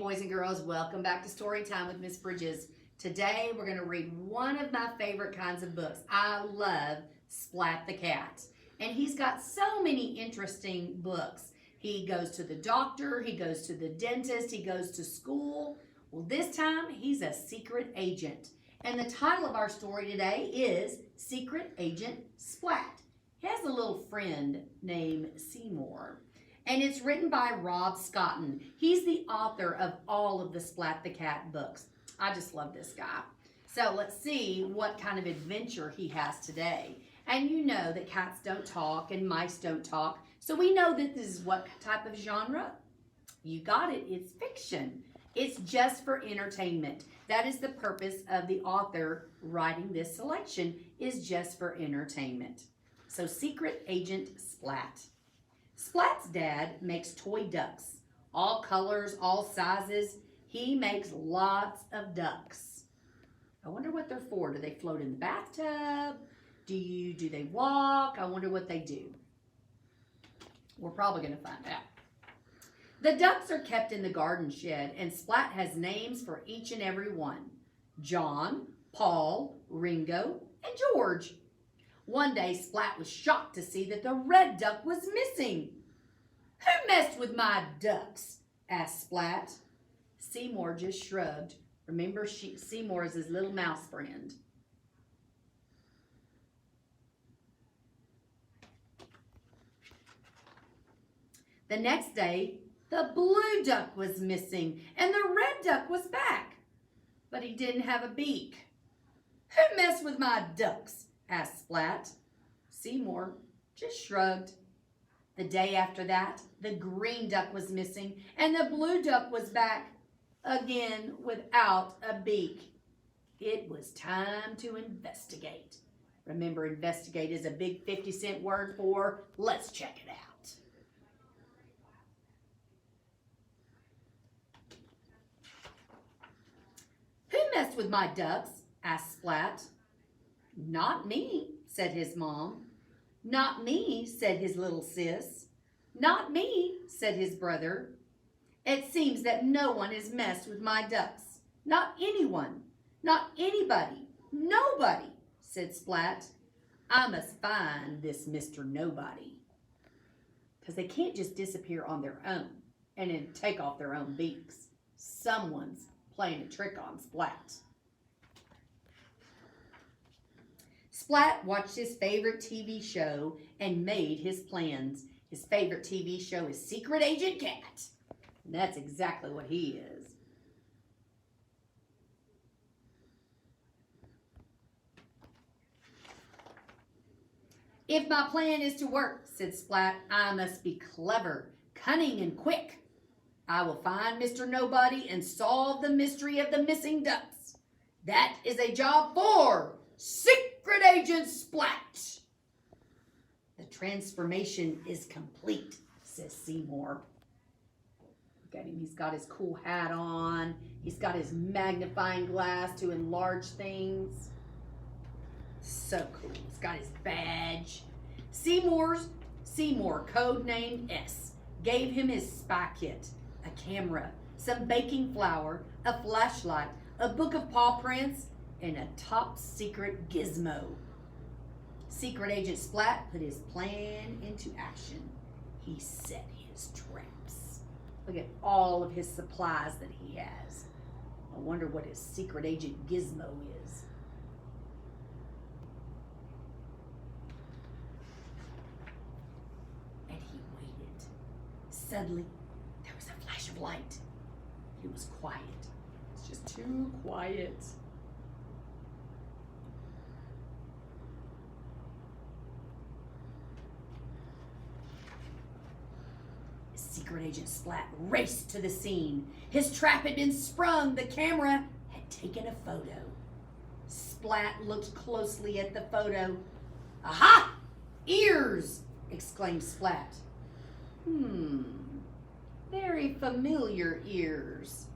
boys and girls, welcome back to Story Time with Miss Bridges. Today we're going to read one of my favorite kinds of books. I love Splat the Cat. And he's got so many interesting books. He goes to the doctor, he goes to the dentist, he goes to school. Well, this time he's a secret agent. And the title of our story today is Secret Agent Splat. He has a little friend named Seymour. And it's written by Rob Scotton. He's the author of all of the Splat the Cat books. I just love this guy. So let's see what kind of adventure he has today. And you know that cats don't talk and mice don't talk. So we know that this is what type of genre? You got it. It's fiction. It's just for entertainment. That is the purpose of the author writing this selection, is just for entertainment. So Secret Agent Splat. Splat's dad makes toy ducks, all colors, all sizes. He makes lots of ducks. I wonder what they're for. Do they float in the bathtub? Do they walk? I wonder what they do. We're probably going to find out. The ducks are kept in the garden shed, and Splat has names for each and every one. John, Paul, Ringo, and George. One day, Splat was shocked to see that the red duck was missing. "Who messed with my ducks?" asked Splat. Seymour just shrugged. Remember, Seymour is his little mouse friend. The next day, the blue duck was missing, and the red duck was back. But he didn't have a beak. "Who messed with my ducks?" asked Splat. Seymour just shrugged. The day after that, the green duck was missing, and the blue duck was back again without a beak. It was time to investigate. Remember, investigate is a big 50-cent word for let's check it out. "Who messed with my ducks?" asked Splat. "Not me," said his mom. "Not me," said his little sis. "Not me," said his brother. "It seems that no one has messed with my ducks. Not anyone. Not anybody. Nobody," said Splat. "I must find this Mr. Nobody." Because they can't just disappear on their own and then take off their own beaks. Someone's playing a trick on Splat. Splat watched his favorite TV show and made his plans. His favorite TV show is Secret Agent Cat. And that's exactly what he is. "If my plan is to work," said Splat, "I must be clever, cunning, and quick. I will find Mr. Nobody and solve the mystery of the missing ducks. That is a job for Secret Agent Splat." "The transformation is complete," says Seymour. Look at him. He's got his cool hat on. He's got his magnifying glass to enlarge things. So cool. He's got his badge. Seymour, codenamed S, gave him his spy kit, a camera, some baking flour, a flashlight, a book of paw prints, and a top secret gizmo. Secret Agent Splat put his plan into action. He set his traps. Look at all of his supplies that he has. I wonder what his secret agent gizmo is. And he waited. Suddenly, there was a flash of light. It was quiet. It's just too quiet. Secret Agent Splat raced to the scene. His trap had been sprung. The camera had taken a photo. Splat looked closely at the photo. "Aha! Ears!" exclaimed Splat. Very familiar ears.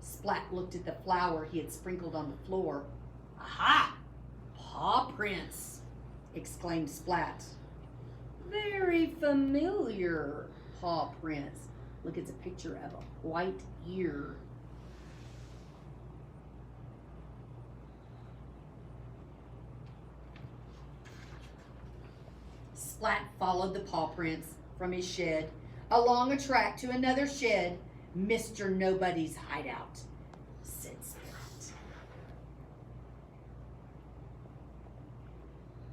Splat looked at the flour he had sprinkled on the floor. "Aha! Paw prints!" exclaimed Splat. Very familiar paw prints. Look, it's a picture of a white ear Splat followed the paw prints from his shed along a track to another shed, Mr. Nobody's hideout, said Splat.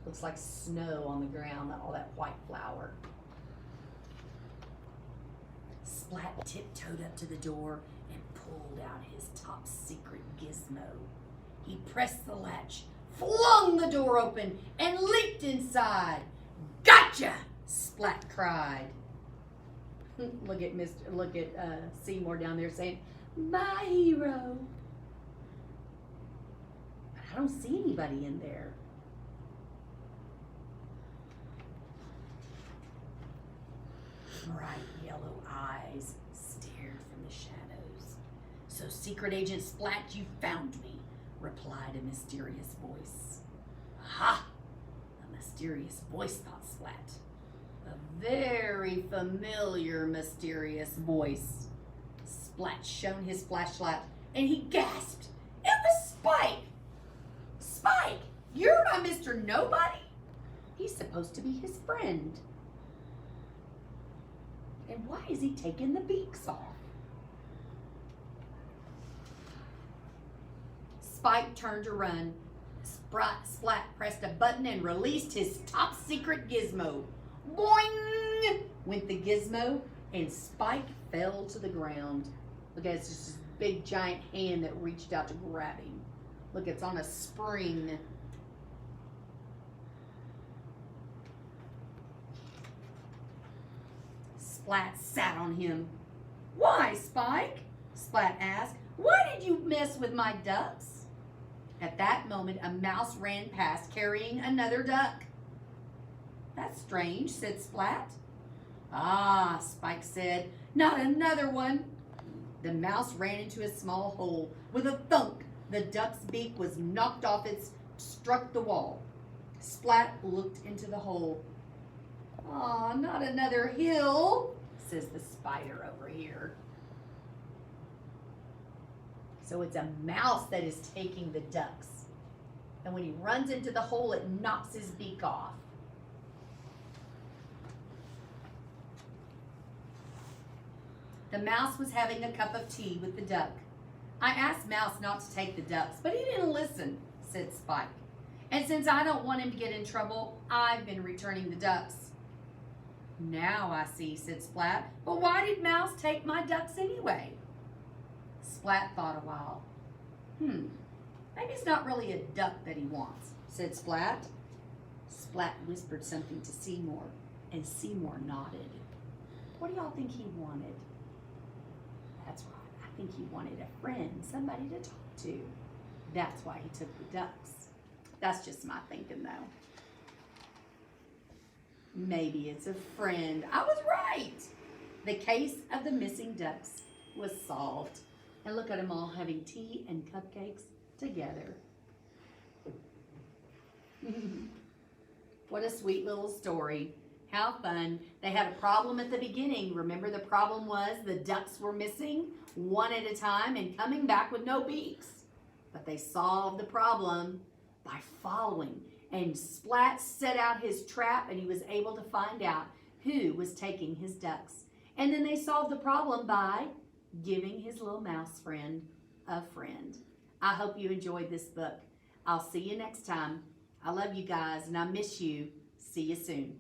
Looks like snow on the ground, all that white flour. Splat tiptoed up to the door and pulled out his top secret gizmo. He pressed the latch, flung the door open, and leaped inside. Gotcha! Splat cried. Look at Seymour down there saying, "My hero." But I don't see anybody in there. Bright yellow eyes stared from the shadows. "So, Secret Agent Splat, you found me," replied a mysterious voice. "Aha! A mysterious voice," thought Splat. A very familiar mysterious voice. Splat shone his flashlight and he gasped. It was Spike! Spike, you're my Mr. Nobody? He's supposed to be his friend. And why is he taking the beaks off? Spike turned to run. Splat pressed a button and released his top secret gizmo. Boing! Went the gizmo, and Spike fell to the ground. Look, it's just this big giant hand that reached out to grab him. Look, it's on a spring. Splat sat on him. "Why, Spike?" Splat asked. "Why did you mess with my ducks?" At that moment, a mouse ran past carrying another duck. "That's strange," said Splat. "Ah," Spike said, "not another one." The mouse ran into a small hole. With a thunk, the duck's beak was knocked off struck the wall. Splat looked into the hole. "Aw, not another hill," says the spider over here. So it's a mouse that is taking the ducks. And when he runs into the hole, it knocks his beak off. The mouse was having a cup of tea with the duck. "I asked Mouse not to take the ducks, but he didn't listen," said Spike. "And since I don't want him to get in trouble, I've been returning the ducks." "Now I see," said Splat. "But why did Mouse take my ducks anyway?" Splat thought a while. Maybe it's not really a duck that he wants," said Splat. Splat whispered something to Seymour, and Seymour nodded. What do y'all think he wanted? That's right. I think he wanted a friend, somebody to talk to. That's why he took the ducks. That's just my thinking, though. Maybe it's a friend. I was right. The case of the missing ducks was solved. And look at them all having tea and cupcakes together. What a sweet little story. How fun. They had a problem at the beginning. Remember, the problem was the ducks were missing one at a time and coming back with no beaks. But they solved the problem by following. And Splat set out his trap and he was able to find out who was taking his ducks. And then they solved the problem by giving his little mouse friend a friend. I hope you enjoyed this book. I'll see you next time. I love you guys and I miss you. See you soon.